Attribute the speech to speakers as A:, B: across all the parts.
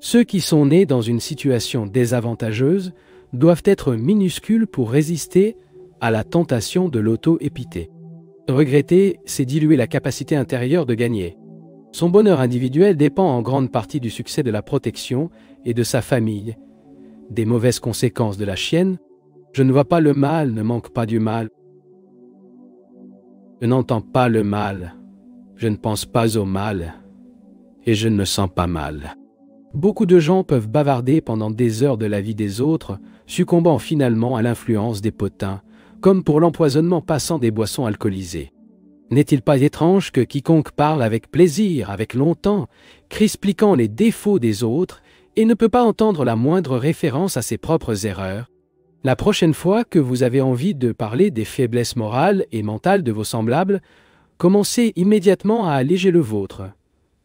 A: Ceux qui sont nés dans une situation désavantageuse doivent être minuscules pour résister à la tentation de l'auto-épité. Regretter, c'est diluer la capacité intérieure de gagner. Son bonheur individuel dépend en grande partie du succès de la protection et de sa famille. Des mauvaises conséquences de la chienne, je ne vois pas le mal, ne manque pas du mal. Je n'entends pas le mal, je ne pense pas au mal, et je ne me sens pas mal. Beaucoup de gens peuvent bavarder pendant des heures de la vie des autres, succombant finalement à l'influence des potins, comme pour l'empoisonnement passant des boissons alcoolisées. N'est-il pas étrange que quiconque parle avec plaisir, avec longtemps, expliquant les défauts des autres, et ne peut pas entendre la moindre référence à ses propres erreurs? La prochaine fois que vous avez envie de parler des faiblesses morales et mentales de vos semblables, commencez immédiatement à alléger le vôtre.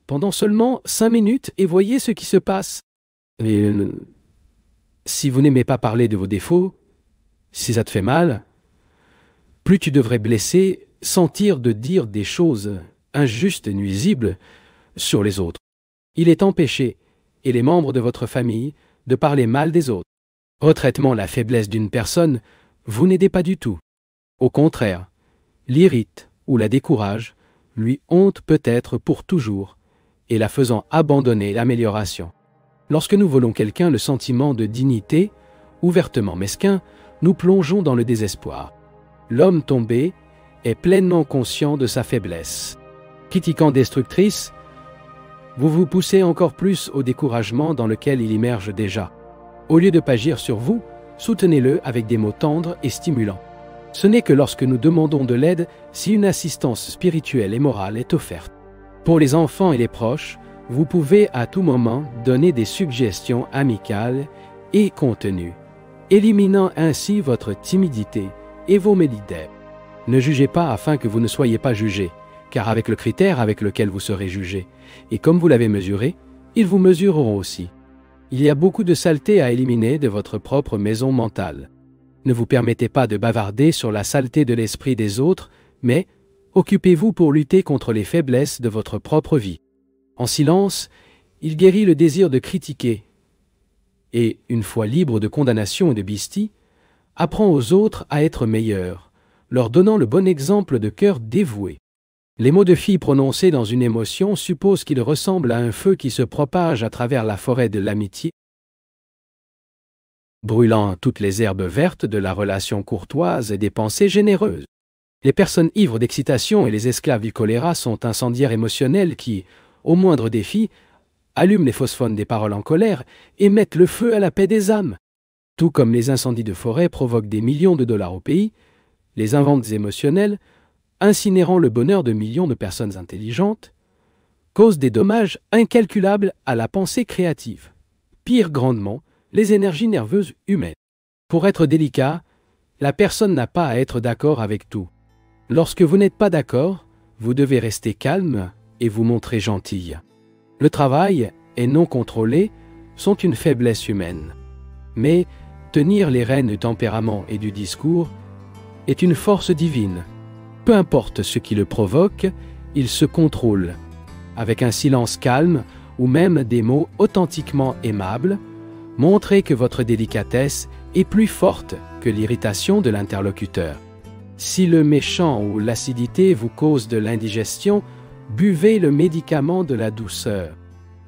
A: Pendant seulement 5 minutes et voyez ce qui se passe. Et si vous n'aimez pas parler de vos défauts, si ça te fait mal, plus tu devrais blesser, sentir de dire des choses injustes et nuisibles sur les autres. Il est empêché, et les membres de votre famille, de parler mal des autres. Retraitement la faiblesse d'une personne, vous n'aidez pas du tout. Au contraire, l'irrite ou la décourage, lui honte peut-être pour toujours, et la faisant abandonner l'amélioration. Lorsque nous volons quelqu'un le sentiment de dignité, ouvertement mesquin, nous plongeons dans le désespoir. L'homme tombé est pleinement conscient de sa faiblesse. Critiquant destructrice, vous vous poussez encore plus au découragement dans lequel il immerge déjà. Au lieu de pagir sur vous, soutenez-le avec des mots tendres et stimulants. Ce n'est que lorsque nous demandons de l'aide si une assistance spirituelle et morale est offerte. Pour les enfants et les proches, vous pouvez à tout moment donner des suggestions amicales et contenues, éliminant ainsi votre timidité et vos médidés. Ne jugez pas afin que vous ne soyez pas jugés, car avec le critère avec lequel vous serez jugés, et comme vous l'avez mesuré, ils vous mesureront aussi. Il y a beaucoup de saleté à éliminer de votre propre maison mentale. Ne vous permettez pas de bavarder sur la saleté de l'esprit des autres, mais occupez-vous pour lutter contre les faiblesses de votre propre vie. En silence, il guérit le désir de critiquer, et, une fois libre de condamnation et de bistie, apprend aux autres à être meilleurs, leur donnant le bon exemple de cœur dévoué. Les mots de fille prononcés dans une émotion supposent qu'ils ressemblent à un feu qui se propage à travers la forêt de l'amitié, brûlant toutes les herbes vertes de la relation courtoise et des pensées généreuses. Les personnes ivres d'excitation et les esclaves du choléra sont incendiaires émotionnels qui, au moindre défi, allument les phosphones des paroles en colère et mettent le feu à la paix des âmes. Tout comme les incendies de forêt provoquent des millions de dollars au pays, les inventes émotionnelles, incinérant le bonheur de millions de personnes intelligentes, causent des dommages incalculables à la pensée créative. Pire grandement, les énergies nerveuses humaines. Pour être délicat, la personne n'a pas à être d'accord avec tout. Lorsque vous n'êtes pas d'accord, vous devez rester calme et vous montrer gentille. Le travail et non contrôlé sont une faiblesse humaine. Mais tenir les rênes du tempérament et du discours est une force divine. Peu importe ce qui le provoque, il se contrôle. Avec un silence calme ou même des mots authentiquement aimables, montrez que votre délicatesse est plus forte que l'irritation de l'interlocuteur. Si le méchant ou l'acidité vous cause de l'indigestion, buvez le médicament de la douceur.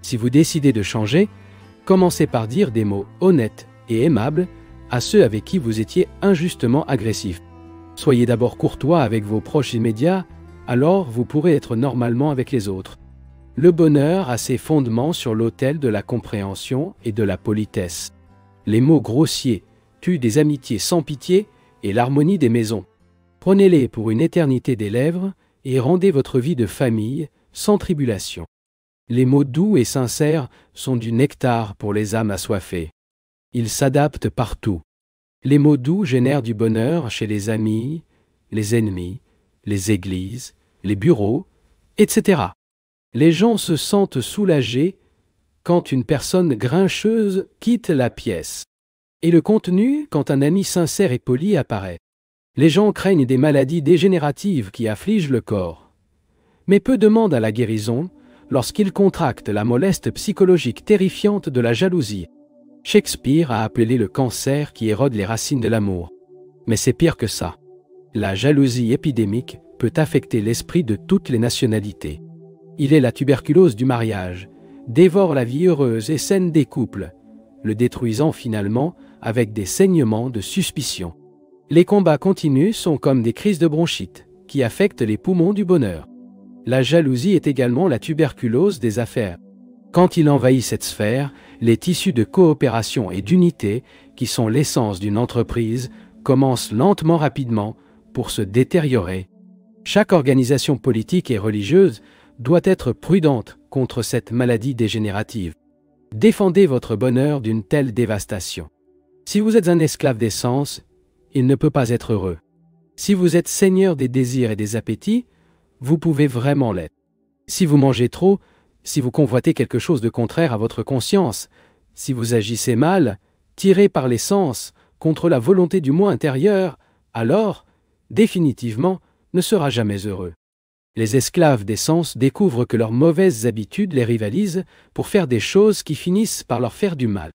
A: Si vous décidez de changer, commencez par dire des mots honnêtes et aimables à ceux avec qui vous étiez injustement agressif. Soyez d'abord courtois avec vos proches immédiats, alors vous pourrez être normalement avec les autres. Le bonheur a ses fondements sur l'autel de la compréhension et de la politesse. Les mots grossiers tuent des amitiés sans pitié et l'harmonie des maisons. Prenez-les pour une éternité des lèvres et rendez votre vie de famille sans tribulation. Les mots doux et sincères sont du nectar pour les âmes assoiffées. Ils s'adaptent partout. Les mots doux génèrent du bonheur chez les amis, les ennemis, les églises, les bureaux, etc. Les gens se sentent soulagés quand une personne grincheuse quitte la pièce. Et le contenu quand un ami sincère et poli apparaît. Les gens craignent des maladies dégénératives qui affligent le corps. Mais peu demandent à la guérison lorsqu'il contracte la moleste psychologique terrifiante de la jalousie. Shakespeare a appelé le cancer qui érode les racines de l'amour. Mais c'est pire que ça. La jalousie épidémique peut affecter l'esprit de toutes les nationalités. Il est la tuberculose du mariage, dévore la vie heureuse et saine des couples, le détruisant finalement avec des saignements de suspicion. Les combats continus sont comme des crises de bronchite, qui affectent les poumons du bonheur. La jalousie est également la tuberculose des affaires. Quand il envahit cette sphère, les tissus de coopération et d'unité, qui sont l'essence d'une entreprise, commencent lentement rapidement pour se détériorer. Chaque organisation politique et religieuse doit être prudente contre cette maladie dégénérative. Défendez votre bonheur d'une telle dévastation. Si vous êtes un esclave des sens, il ne peut pas être heureux. Si vous êtes seigneur des désirs et des appétits, vous pouvez vraiment l'être. Si vous mangez trop, si vous convoitez quelque chose de contraire à votre conscience, si vous agissez mal, tiré par les sens, contre la volonté du moi intérieur, alors, définitivement, ne sera jamais heureux. Les esclaves des sens découvrent que leurs mauvaises habitudes les rivalisent pour faire des choses qui finissent par leur faire du mal.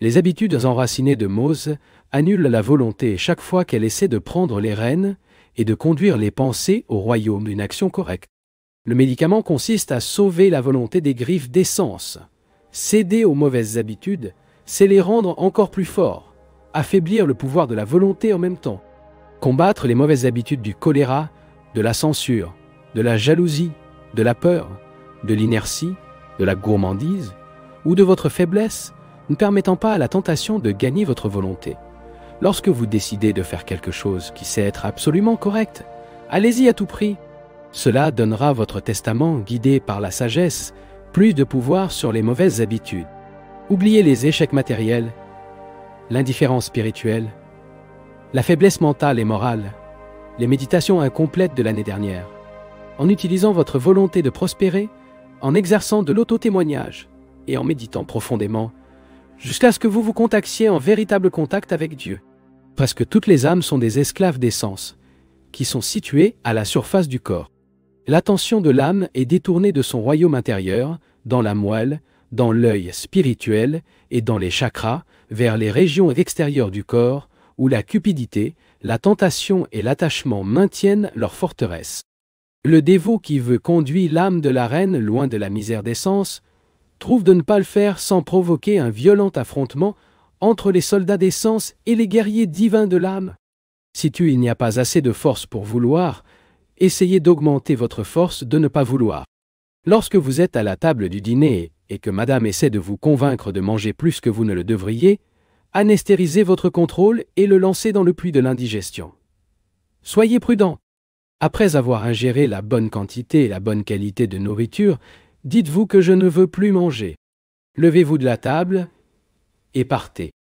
A: Les habitudes enracinées de Mose annulent la volonté chaque fois qu'elle essaie de prendre les rênes et de conduire les pensées au royaume d'une action correcte. Le médicament consiste à sauver la volonté des griffes des sens. Céder aux mauvaises habitudes, c'est les rendre encore plus forts, affaiblir le pouvoir de la volonté en même temps. Combattre les mauvaises habitudes du choléra, de la censure, de la jalousie, de la peur, de l'inertie, de la gourmandise ou de votre faiblesse, ne permettant pas à la tentation de gagner votre volonté. Lorsque vous décidez de faire quelque chose qui sait être absolument correct, allez-y à tout prix. Cela donnera à votre testament, guidé par la sagesse, plus de pouvoir sur les mauvaises habitudes. Oubliez les échecs matériels, l'indifférence spirituelle, la faiblesse mentale et morale, les méditations incomplètes de l'année dernière. En utilisant votre volonté de prospérer, en exerçant de l'auto-témoignage et en méditant profondément, jusqu'à ce que vous vous contactiez en véritable contact avec Dieu. Presque toutes les âmes sont des esclaves des sens, qui sont situés à la surface du corps. L'attention de l'âme est détournée de son royaume intérieur, dans la moelle, dans l'œil spirituel et dans les chakras, vers les régions extérieures du corps, où la cupidité, la tentation et l'attachement maintiennent leur forteresse. Le dévot qui veut conduire l'âme de la reine loin de la misère des sens, trouve de ne pas le faire sans provoquer un violent affrontement entre les soldats des sens et les guerriers divins de l'âme. Si il n'y a pas assez de force pour vouloir, essayez d'augmenter votre force de ne pas vouloir. Lorsque vous êtes à la table du dîner et que madame essaie de vous convaincre de manger plus que vous ne le devriez, anesthérisez votre contrôle et le lancez dans le puits de l'indigestion. Soyez prudent. Après avoir ingéré la bonne quantité et la bonne qualité de nourriture, dites-vous que je ne veux plus manger. Levez-vous de la table et partez.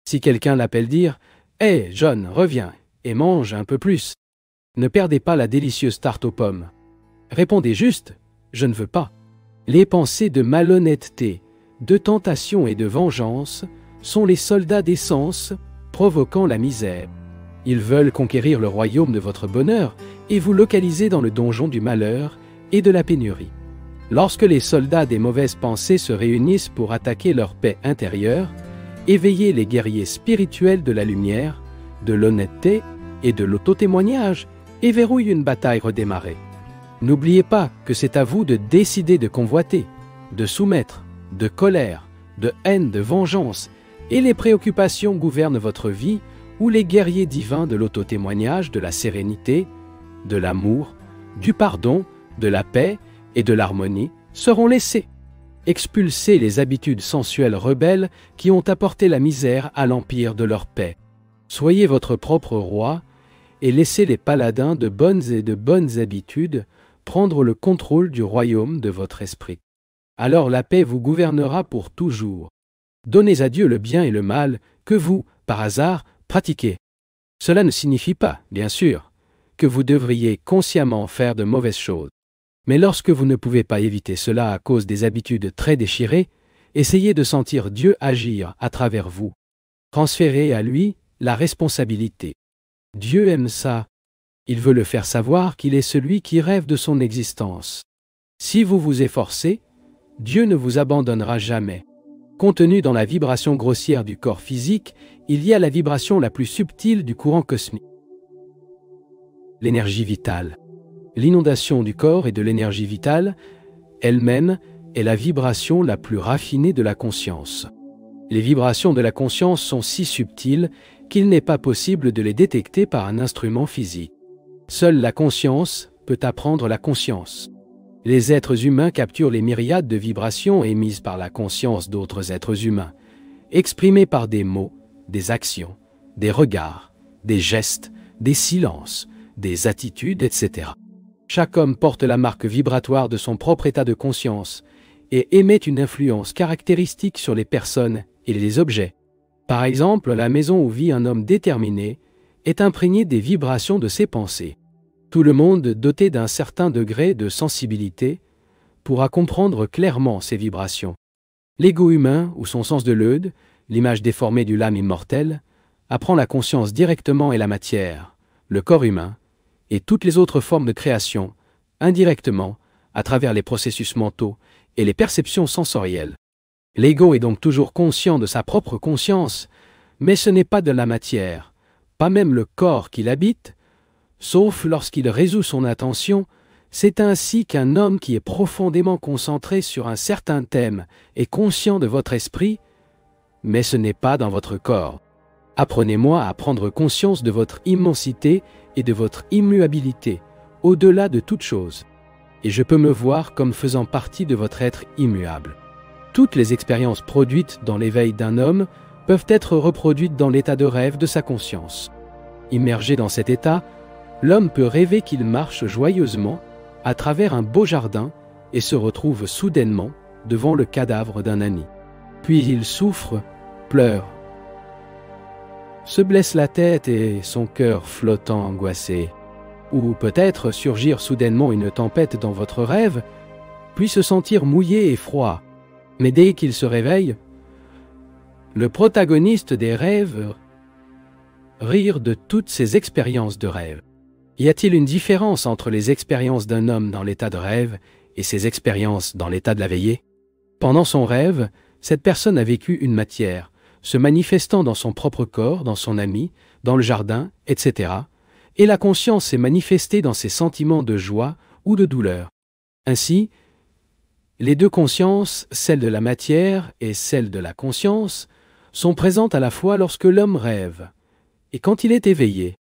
A: Si quelqu'un l'appelle dire « Hé, John, reviens et mange un peu plus », ne perdez pas la délicieuse tarte aux pommes. Répondez juste « Je ne veux pas ». Les pensées de malhonnêteté, de tentation et de vengeance sont les soldats des sens provoquant la misère. Ils veulent conquérir le royaume de votre bonheur et vous localiser dans le donjon du malheur et de la pénurie. Lorsque les soldats des mauvaises pensées se réunissent pour attaquer leur paix intérieure, éveillez les guerriers spirituels de la lumière, de l'honnêteté et de l'auto-témoignage et verrouillent une bataille redémarrée. N'oubliez pas que c'est à vous de décider de convoiter, de soumettre, de colère, de haine, de vengeance, et les préoccupations gouvernent votre vie où les guerriers divins de l'auto-témoignage, de la sérénité, de l'amour, du pardon, de la paix et de l'harmonie seront laissés. Expulsez les habitudes sensuelles rebelles qui ont apporté la misère à l'empire de leur paix. Soyez votre propre roi et laissez les paladins de bonnes habitudes prendre le contrôle du royaume de votre esprit. Alors la paix vous gouvernera pour toujours. Donnez à Dieu le bien et le mal que vous, par hasard, pratiquez. Cela ne signifie pas, bien sûr, que vous devriez consciemment faire de mauvaises choses. Mais lorsque vous ne pouvez pas éviter cela à cause des habitudes très déchirées, essayez de sentir Dieu agir à travers vous. Transférez à lui la responsabilité. Dieu aime ça. Il veut le faire savoir qu'il est celui qui rêve de son existence. Si vous vous efforcez, Dieu ne vous abandonnera jamais. Contenue dans la vibration grossière du corps physique, il y a la vibration la plus subtile du courant cosmique. L'énergie vitale. L'inondation du corps et de l'énergie vitale, elle-même, est la vibration la plus raffinée de la conscience. Les vibrations de la conscience sont si subtiles qu'il n'est pas possible de les détecter par un instrument physique. Seule la conscience peut apprendre la conscience. Les êtres humains capturent les myriades de vibrations émises par la conscience d'autres êtres humains, exprimées par des mots, des actions, des regards, des gestes, des silences, des attitudes, etc. Chaque homme porte la marque vibratoire de son propre état de conscience et émet une influence caractéristique sur les personnes et les objets. Par exemple, la maison où vit un homme déterminé est imprégnée des vibrations de ses pensées. Tout le monde doté d'un certain degré de sensibilité pourra comprendre clairement ces vibrations. L'ego humain, ou son sens de l'œde, l'image déformée du l'âme immortelle, apprend la conscience directement et la matière, le corps humain, et toutes les autres formes de création, indirectement, à travers les processus mentaux et les perceptions sensorielles. L'ego est donc toujours conscient de sa propre conscience, mais ce n'est pas de la matière, pas même le corps qu'il habite, sauf lorsqu'il résout son attention. C'est ainsi qu'un homme qui est profondément concentré sur un certain thème est conscient de votre esprit, mais ce n'est pas dans votre corps. Apprenez-moi à prendre conscience de votre immensité et de votre immuabilité, au-delà de toute chose. Et je peux me voir comme faisant partie de votre être immuable. Toutes les expériences produites dans l'éveil d'un homme peuvent être reproduites dans l'état de rêve de sa conscience. Immergé dans cet état, l'homme peut rêver qu'il marche joyeusement à travers un beau jardin et se retrouve soudainement devant le cadavre d'un ami. Puis il souffre, pleure, se blesse la tête et son cœur flottant angoissé. Ou peut-être surgir soudainement une tempête dans votre rêve, puis se sentir mouillé et froid. Mais dès qu'il se réveille, le protagoniste des rêves rire de toutes ces expériences de rêve. Y a-t-il une différence entre les expériences d'un homme dans l'état de rêve et ses expériences dans l'état de la veillée? Pendant son rêve, cette personne a vécu une matière, se manifestant dans son propre corps, dans son ami, dans le jardin, etc. Et la conscience s'est manifestée dans ses sentiments de joie ou de douleur. Ainsi, les deux consciences, celle de la matière et celle de la conscience, sont présentes à la fois lorsque l'homme rêve et quand il est éveillé.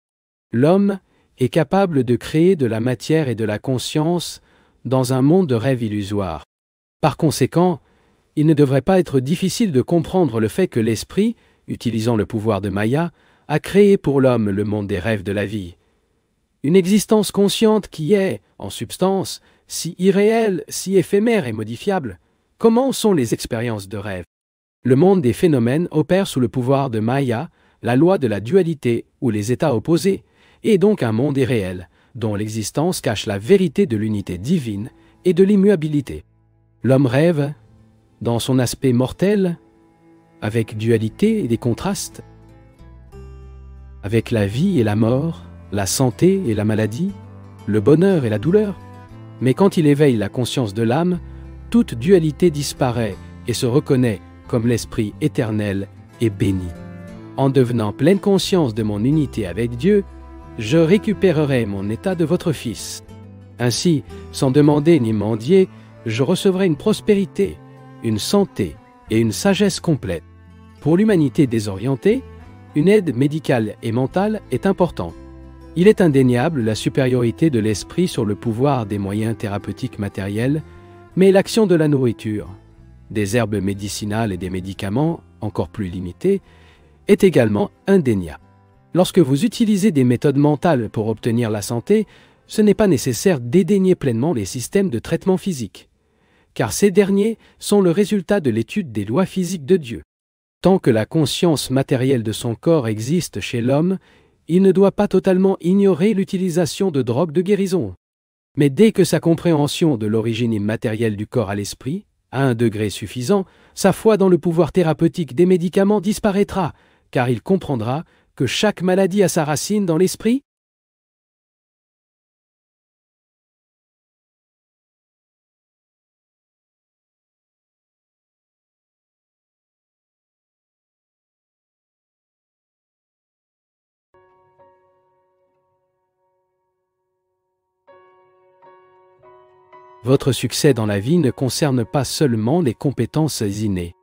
A: L'homme est capable de créer de la matière et de la conscience dans un monde de rêve illusoire. Par conséquent, il ne devrait pas être difficile de comprendre le fait que l'esprit, utilisant le pouvoir de Maya, a créé pour l'homme le monde des rêves de la vie. Une existence consciente qui est, en substance, si irréelle, si éphémère et modifiable. Comment sont les expériences de rêve? Le monde des phénomènes opère sous le pouvoir de Maya, la loi de la dualité ou les états opposés, et donc un monde irréel, dont l'existence cache la vérité de l'unité divine et de l'immuabilité. L'homme rêve, dans son aspect mortel, avec dualité et des contrastes, avec la vie et la mort, la santé et la maladie, le bonheur et la douleur. Mais quand il éveille la conscience de l'âme, toute dualité disparaît et se reconnaît comme l'esprit éternel et béni. En devenant pleine conscience de mon unité avec Dieu, je récupérerai mon état de votre Fils. Ainsi, sans demander ni mendier, je recevrai une prospérité, une santé et une sagesse complète. Pour l'humanité désorientée, une aide médicale et mentale est importante. Il est indéniable la supériorité de l'esprit sur le pouvoir des moyens thérapeutiques matériels, mais l'action de la nourriture, des herbes médicinales et des médicaments, encore plus limités, est également indéniable. Lorsque vous utilisez des méthodes mentales pour obtenir la santé, ce n'est pas nécessaire dédaigner pleinement les systèmes de traitement physique, car ces derniers sont le résultat de l'étude des lois physiques de Dieu. Tant que la conscience matérielle de son corps existe chez l'homme, il ne doit pas totalement ignorer l'utilisation de drogues de guérison. Mais dès que sa compréhension de l'origine immatérielle du corps à l'esprit, à un degré suffisant, sa foi dans le pouvoir thérapeutique des médicaments disparaîtra, car il comprendra que chaque maladie a sa racine dans l'esprit Votre succès dans la vie ne concerne pas seulement les compétences innées.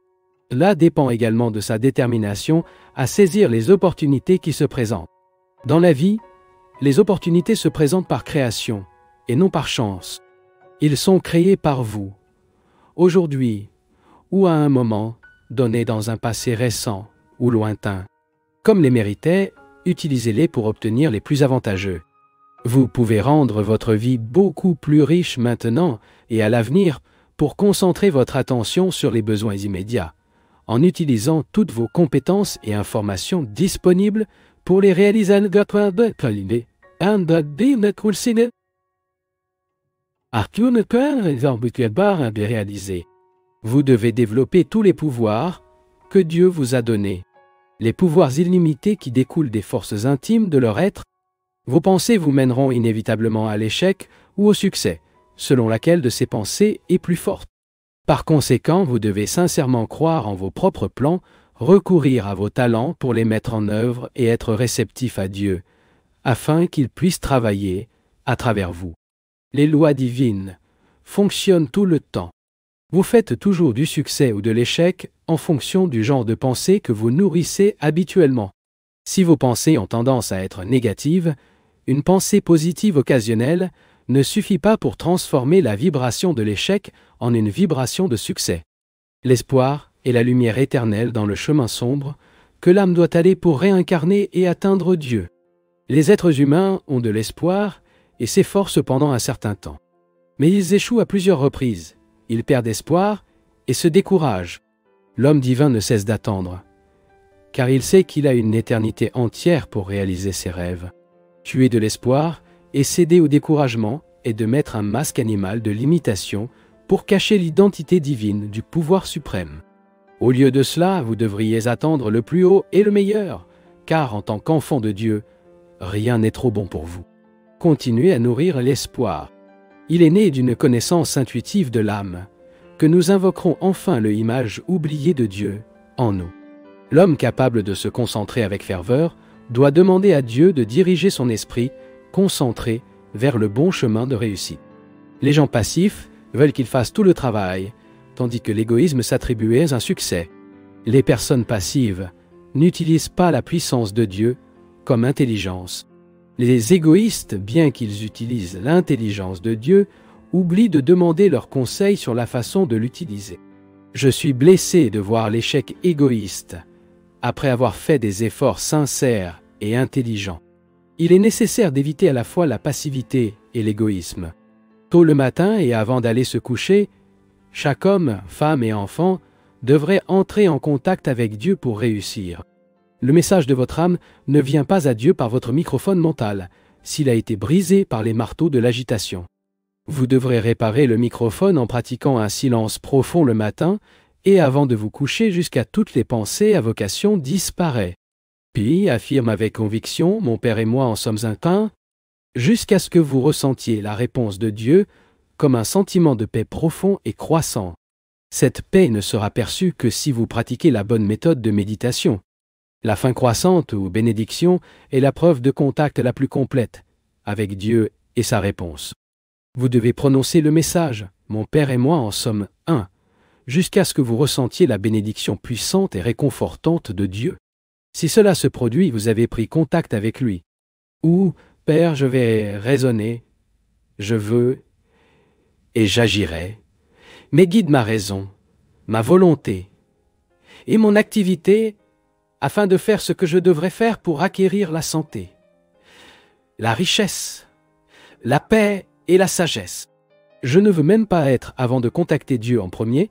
A: Cela dépend également de sa détermination à saisir les opportunités qui se présentent. Dans la vie, les opportunités se présentent par création et non par chance. Ils sont créés par vous, aujourd'hui ou à un moment donné dans un passé récent ou lointain. Comme les méritait, utilisez-les pour obtenir les plus avantageux. Vous pouvez rendre votre vie beaucoup plus riche maintenant et à l'avenir pour concentrer votre attention sur les besoins immédiats, en utilisant toutes vos compétences et informations disponibles pour les réaliser. Vous devez développer tous les pouvoirs que Dieu vous a donnés, les pouvoirs illimités qui découlent des forces intimes de leur être. Vos pensées vous mèneront inévitablement à l'échec ou au succès, selon laquelle de ces pensées est plus forte. Par conséquent, vous devez sincèrement croire en vos propres plans, recourir à vos talents pour les mettre en œuvre et être réceptif à Dieu, afin qu'il puisse travailler à travers vous. Les lois divines fonctionnent tout le temps. Vous faites toujours du succès ou de l'échec en fonction du genre de pensée que vous nourrissez habituellement. Si vos pensées ont tendance à être négatives, une pensée positive occasionnelle ne suffit pas pour transformer la vibration de l'échec en une vibration de succès. L'espoir est la lumière éternelle dans le chemin sombre que l'âme doit aller pour réincarner et atteindre Dieu. Les êtres humains ont de l'espoir et s'efforcent pendant un certain temps. Mais ils échouent à plusieurs reprises, ils perdent espoir et se découragent. L'homme divin ne cesse d'attendre, car il sait qu'il a une éternité entière pour réaliser ses rêves. Tuer de l'espoir et céder au découragement est de mettre un masque animal de l'imitation pour cacher l'identité divine du pouvoir suprême. Au lieu de cela, vous devriez attendre le plus haut et le meilleur, car en tant qu'enfant de Dieu, rien n'est trop bon pour vous. Continuez à nourrir l'espoir. Il est né d'une connaissance intuitive de l'âme, que nous invoquerons enfin l'image oubliée de Dieu en nous. L'homme capable de se concentrer avec ferveur doit demander à Dieu de diriger son esprit concentré vers le bon chemin de réussite. Les gens passifs veulent qu'il fasse tout le travail, tandis que l'égoïsme s'attribuait un succès. Les personnes passives n'utilisent pas la puissance de Dieu comme intelligence. Les égoïstes, bien qu'ils utilisent l'intelligence de Dieu, oublient de demander leurs conseils sur la façon de l'utiliser. Je suis blessé de voir l'échec égoïste, après avoir fait des efforts sincères et intelligents. Il est nécessaire d'éviter à la fois la passivité et l'égoïsme. Tôt le matin et avant d'aller se coucher, chaque homme, femme et enfant devrait entrer en contact avec Dieu pour réussir. Le message de votre âme ne vient pas à Dieu par votre microphone mental, s'il a été brisé par les marteaux de l'agitation. Vous devrez réparer le microphone en pratiquant un silence profond le matin et avant de vous coucher jusqu'à toutes les pensées à vocation disparaissent. Puis affirme avec conviction, mon Père et moi en sommes un, jusqu'à ce que vous ressentiez la réponse de Dieu comme un sentiment de paix profond et croissant. Cette paix ne sera perçue que si vous pratiquez la bonne méthode de méditation. La fin croissante ou bénédiction est la preuve de contact la plus complète avec Dieu et sa réponse. Vous devez prononcer le message « Mon Père et moi en sommes un » jusqu'à ce que vous ressentiez la bénédiction puissante et réconfortante de Dieu. Si cela se produit, vous avez pris contact avec lui. Ou « Père, je vais raisonner, je veux et j'agirai, mais guide ma raison, ma volonté et mon activité afin de faire ce que je devrais faire pour acquérir la santé, la richesse, la paix et la sagesse. Je ne veux même pas être avant de contacter Dieu en premier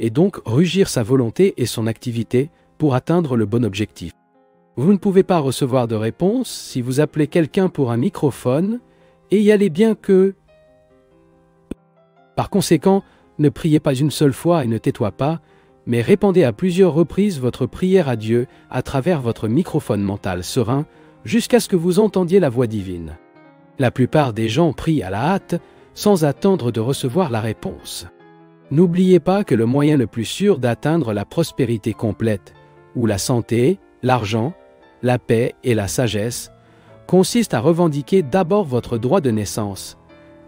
A: et donc rugir sa volonté et son activité pour atteindre le bon objectif. Vous ne pouvez pas recevoir de réponse si vous appelez quelqu'un pour un microphone et y allez bien que... Par conséquent, ne priez pas une seule fois et ne tais-toi pas, mais répandez à plusieurs reprises votre prière à Dieu à travers votre microphone mental serein jusqu'à ce que vous entendiez la voix divine. La plupart des gens prient à la hâte sans attendre de recevoir la réponse. N'oubliez pas que le moyen le plus sûr d'atteindre la prospérité complète, ou la santé, l'argent, la paix et la sagesse, consiste à revendiquer d'abord votre droit de naissance,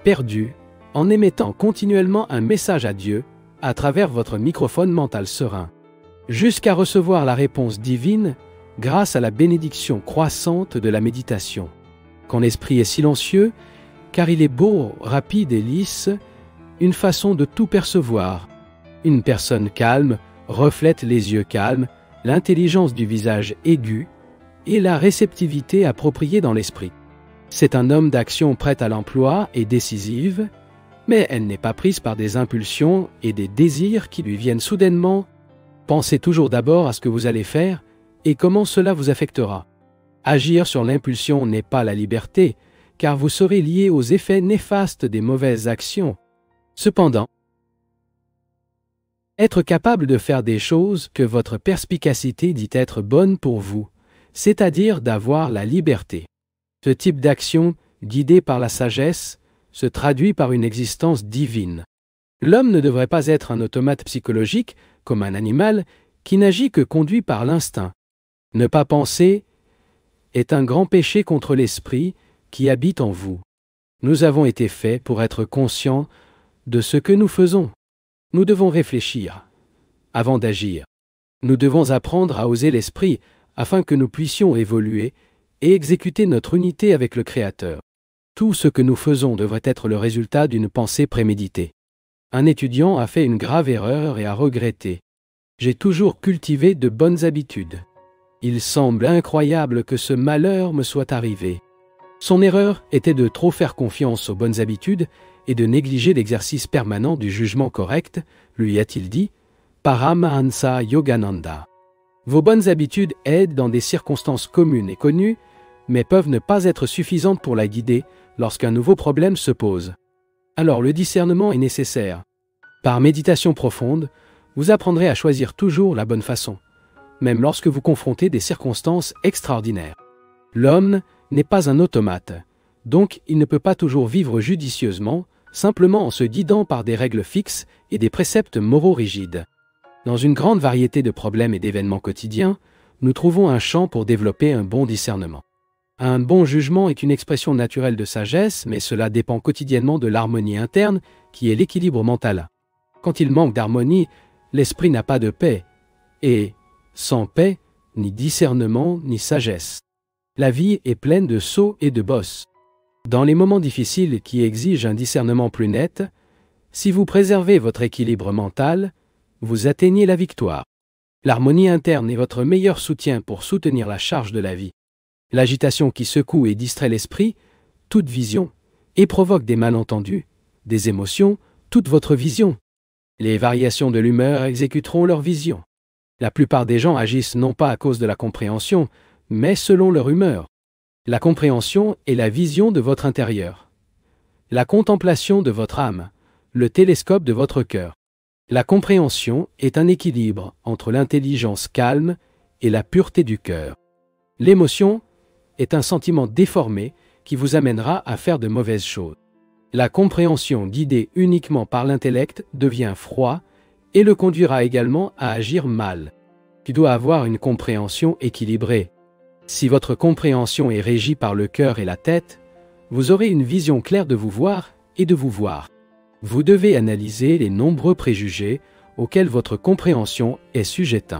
A: perdu en émettant continuellement un message à Dieu à travers votre microphone mental serein, jusqu'à recevoir la réponse divine grâce à la bénédiction croissante de la méditation. Quand l'esprit est silencieux, car il est beau, rapide et lisse, une façon de tout percevoir. Une personne calme reflète les yeux calmes, l'intelligence du visage aigu et la réceptivité appropriée dans l'esprit. C'est un homme d'action prêt à l'emploi et décisive, mais elle n'est pas prise par des impulsions et des désirs qui lui viennent soudainement. Pensez toujours d'abord à ce que vous allez faire et comment cela vous affectera. Agir sur l'impulsion n'est pas la liberté, car vous serez lié aux effets néfastes des mauvaises actions. Cependant, être capable de faire des choses que votre perspicacité dit être bonnes pour vous, c'est-à-dire d'avoir la liberté. Ce type d'action, guidé par la sagesse, se traduit par une existence divine. L'homme ne devrait pas être un automate psychologique, comme un animal, qui n'agit que conduit par l'instinct. Ne pas penser est un grand péché contre l'esprit qui habite en vous. Nous avons été faits pour être conscients de ce que nous faisons. Nous devons réfléchir avant d'agir. Nous devons apprendre à oser l'esprit afin que nous puissions évoluer et exécuter notre unité avec le Créateur. Tout ce que nous faisons devrait être le résultat d'une pensée préméditée. Un étudiant a fait une grave erreur et a regretté. J'ai toujours cultivé de bonnes habitudes. Il semble incroyable que ce malheur me soit arrivé. Son erreur était de trop faire confiance aux bonnes habitudes et de négliger l'exercice permanent du jugement correct, lui a-t-il dit, Paramahansa Yogananda. Vos bonnes habitudes aident dans des circonstances communes et connues, mais peuvent ne pas être suffisantes pour la guider lorsqu'un nouveau problème se pose. Alors le discernement est nécessaire. Par méditation profonde, vous apprendrez à choisir toujours la bonne façon, même lorsque vous confrontez des circonstances extraordinaires. L'homme n'est pas un automate, donc il ne peut pas toujours vivre judicieusement, simplement en se guidant par des règles fixes et des préceptes moraux rigides. Dans une grande variété de problèmes et d'événements quotidiens, nous trouvons un champ pour développer un bon discernement. Un bon jugement est une expression naturelle de sagesse, mais cela dépend quotidiennement de l'harmonie interne, qui est l'équilibre mental. Quand il manque d'harmonie, l'esprit n'a pas de paix, et sans paix, ni discernement, ni sagesse. La vie est pleine de sauts et de bosses. Dans les moments difficiles qui exigent un discernement plus net, si vous préservez votre équilibre mental, vous atteignez la victoire. L'harmonie interne est votre meilleur soutien pour soutenir la charge de la vie. L'agitation qui secoue et distrait l'esprit, toute vision, et provoque des malentendus, des émotions, toute votre vision. Les variations de l'humeur exécuteront leur vision. La plupart des gens agissent non pas à cause de la compréhension, mais selon leur humeur. La compréhension est la vision de votre intérieur. La contemplation de votre âme, le télescope de votre cœur. La compréhension est un équilibre entre l'intelligence calme et la pureté du cœur. L'émotion est un sentiment déformé qui vous amènera à faire de mauvaises choses. La compréhension guidée uniquement par l'intellect devient froid et le conduira également à agir mal. Tu dois avoir une compréhension équilibrée. Si votre compréhension est régie par le cœur et la tête, vous aurez une vision claire de vous voir et de vous voir. Vous devez analyser les nombreux préjugés auxquels votre compréhension est sujette.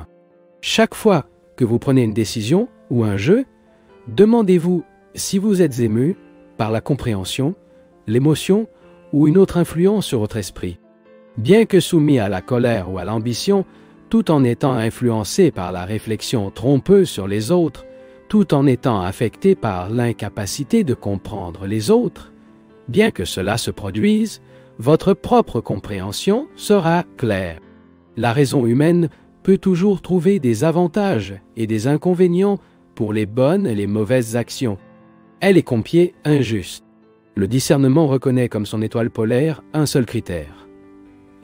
A: Chaque fois que vous prenez une décision ou un jeu, demandez-vous si vous êtes ému par la compréhension, l'émotion ou une autre influence sur votre esprit. Bien que soumis à la colère ou à l'ambition, tout en étant influencé par la réflexion trompeuse sur les autres, tout en étant affecté par l'incapacité de comprendre les autres, bien que cela se produise, votre propre compréhension sera claire. La raison humaine peut toujours trouver des avantages et des inconvénients pour les bonnes et les mauvaises actions. Elle est compiée injuste. Le discernement reconnaît comme son étoile polaire un seul critère: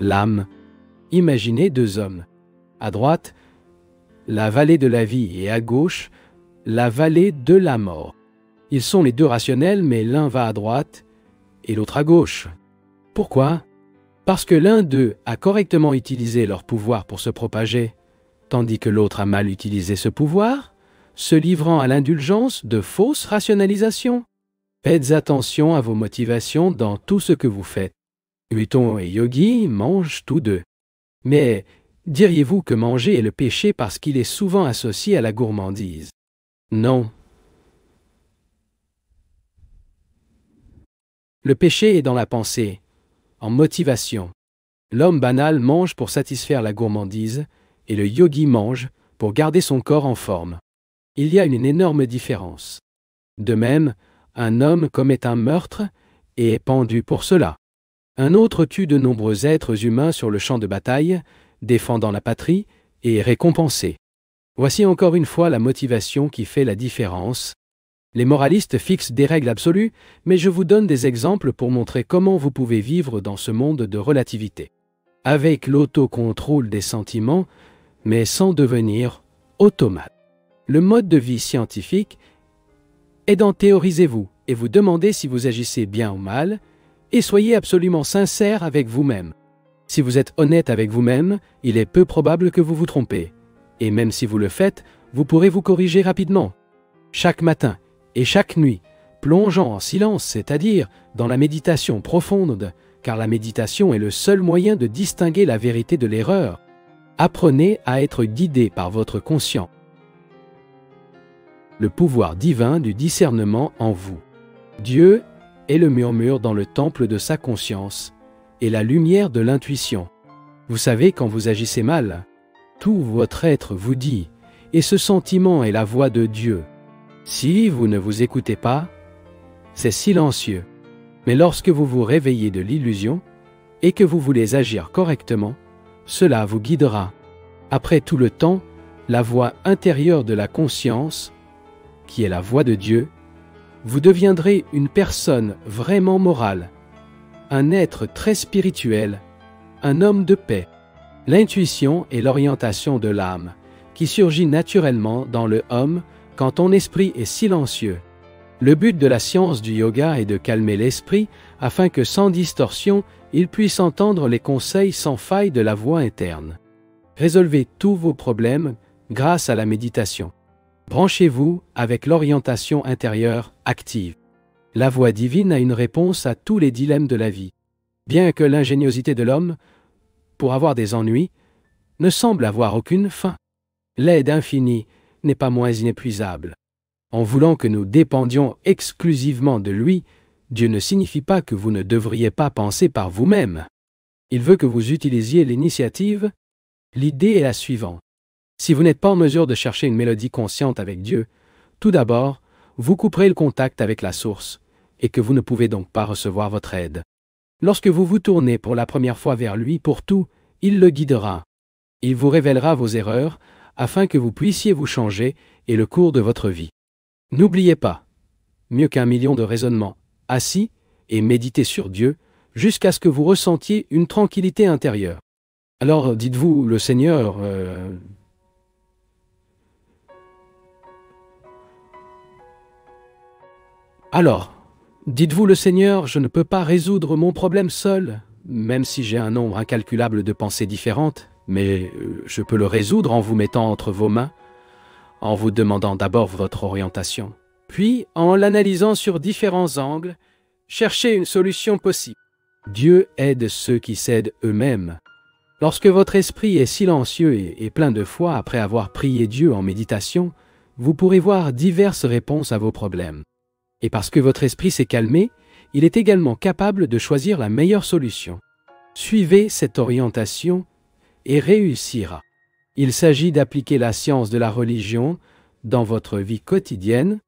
A: l'âme. Imaginez deux hommes. À droite, la vallée de la vie, et à gauche, la vallée de la mort. Ils sont les deux rationnels, mais l'un va à droite et l'autre à gauche. Pourquoi? Parce que l'un d'eux a correctement utilisé leur pouvoir pour se propager, tandis que l'autre a mal utilisé ce pouvoir, se livrant à l'indulgence de fausses rationalisations. Faites attention à vos motivations dans tout ce que vous faites. Vuitton et Yogi mangent tous deux. Mais diriez-vous que manger est le péché parce qu'il est souvent associé à la gourmandise? Non. Le péché est dans la pensée, en motivation. L'homme banal mange pour satisfaire la gourmandise et le yogi mange pour garder son corps en forme. Il y a une énorme différence. De même, un homme commet un meurtre et est pendu pour cela. Un autre tue de nombreux êtres humains sur le champ de bataille, défendant la patrie, et est récompensé. Voici encore une fois la motivation qui fait la différence. Les moralistes fixent des règles absolues, mais je vous donne des exemples pour montrer comment vous pouvez vivre dans ce monde de relativité. Avec l'autocontrôle des sentiments, mais sans devenir automate. Le mode de vie scientifique est d'en théoriser-vous et vous demander si vous agissez bien ou mal, et soyez absolument sincère avec vous-même. Si vous êtes honnête avec vous-même, il est peu probable que vous vous trompez. Et même si vous le faites, vous pourrez vous corriger rapidement. Chaque matin et chaque nuit, plongeant en silence, c'est-à-dire dans la méditation profonde, car la méditation est le seul moyen de distinguer la vérité de l'erreur. Apprenez à être guidé par votre conscient. Le pouvoir divin du discernement en vous. Dieu est le murmure dans le temple de sa conscience et la lumière de l'intuition. Vous savez quand vous agissez mal, tout votre être vous dit, et ce sentiment est la voix de Dieu. Si vous ne vous écoutez pas, c'est silencieux. Mais lorsque vous vous réveillez de l'illusion et que vous voulez agir correctement, cela vous guidera. Après tout le temps, la voix intérieure de la conscience, qui est la voix de Dieu, vous deviendrez une personne vraiment morale, un être très spirituel, un homme de paix. L'intuition est l'orientation de l'âme, qui surgit naturellement dans le homme quand ton esprit est silencieux. Le but de la science du yoga est de calmer l'esprit afin que sans distorsion, il puisse entendre les conseils sans faille de la voix interne. Résolvez tous vos problèmes grâce à la méditation. Branchez-vous avec l'orientation intérieure active. La voix divine a une réponse à tous les dilemmes de la vie. Bien que l'ingéniosité de l'homme, pour avoir des ennuis, ne semble avoir aucune fin, l'aide infinie n'est pas moins inépuisable. En voulant que nous dépendions exclusivement de lui, Dieu ne signifie pas que vous ne devriez pas penser par vous-même. Il veut que vous utilisiez l'initiative. L'idée est la suivante. Si vous n'êtes pas en mesure de chercher une mélodie consciente avec Dieu, tout d'abord, vous couperez le contact avec la source et que vous ne pouvez donc pas recevoir votre aide. Lorsque vous vous tournez pour la première fois vers lui pour tout, il le guidera. Il vous révélera vos erreurs afin que vous puissiez vous changer et le cours de votre vie. N'oubliez pas, mieux qu'un million de raisonnements, assis et méditez sur Dieu jusqu'à ce que vous ressentiez une tranquillité intérieure. Alors dites-vous, le Seigneur... Alors, dites-vous le Seigneur, je ne peux pas résoudre mon problème seul, même si j'ai un nombre incalculable de pensées différentes, mais je peux le résoudre en vous mettant entre vos mains, en vous demandant d'abord votre orientation, puis en l'analysant sur différents angles, cherchez une solution possible. Dieu aide ceux qui s'aident eux-mêmes. Lorsque votre esprit est silencieux et plein de foi après avoir prié Dieu en méditation, vous pourrez voir diverses réponses à vos problèmes. Et parce que votre esprit s'est calmé, il est également capable de choisir la meilleure solution. Suivez cette orientation et réussira. Il s'agit d'appliquer la science de la religion dans votre vie quotidienne